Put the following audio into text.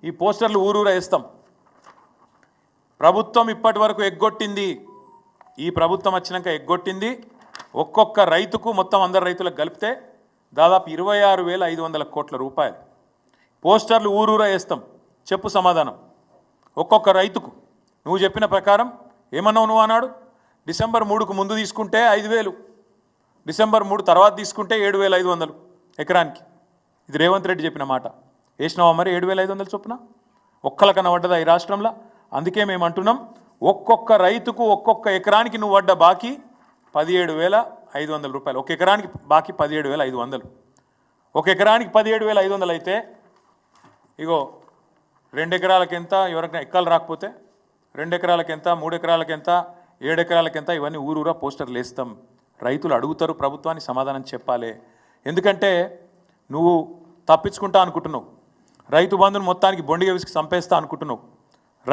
ఈ పోస్టర్లు ఊరూరా వేస్తాం. ప్రభుత్వం ఇప్పటి వరకు ఎగ్గొట్టింది, ఈ ప్రభుత్వం వచ్చినాక ఎగ్గొట్టింది ఒక్కొక్క రైతుకు మొత్తం అందరు రైతులకు కలిపితే దాదాపు 26,500 కోట్ల రూపాయలు. పోస్టర్లు ఊరూరా వేస్తాం. చెప్పు సమాధానం. ఒక్కొక్క రైతుకు నువ్వు చెప్పిన ప్రకారం ఏమన్నావు నువ్వు అన్నాడు. డిసెంబర్ 3కు ముందు తీసుకుంటే 5,000, డిసెంబర్ 3 తర్వాత తీసుకుంటే 7,500 ఎకరానికి. ఇది రేవంత్ రెడ్డి చెప్పిన మాట. వేసినావా మరి 7,500 చొప్పున? ఒక్కలకన్నా పడ్డదా ఈ రాష్ట్రంలో? అందుకే మేము అంటున్నాం, ఒక్కొక్క రైతుకు ఒక్కొక్క ఎకరానికి నువ్వు పడ్డ బాకీ 17,500 రూపాయలు. ఒక ఎకరానికి బాకీ 17,500. ఒక ఎకరానికి 17,500 అయితే ఇగో 2 ఎకరాలకు ఎంత, ఎవరికైనా ఎక్కలు రాకపోతే 2 ఎకరాలకు ఎంత, 3 ఎకరాలకు ఎంత, 7 ఎకరాలకు ఎంత, ఇవన్నీ ఊరూరా పోస్టర్లు వేస్తాం. రైతులు అడుగుతారు, ప్రభుత్వాన్ని సమాధానం చెప్పాలి. ఎందుకంటే నువ్వు తప్పించుకుంటా అనుకుంటున్నావు, రైతు బంధుని మొత్తానికి బొండిగా విసికి చంపేస్తా అనుకుంటున్నావు.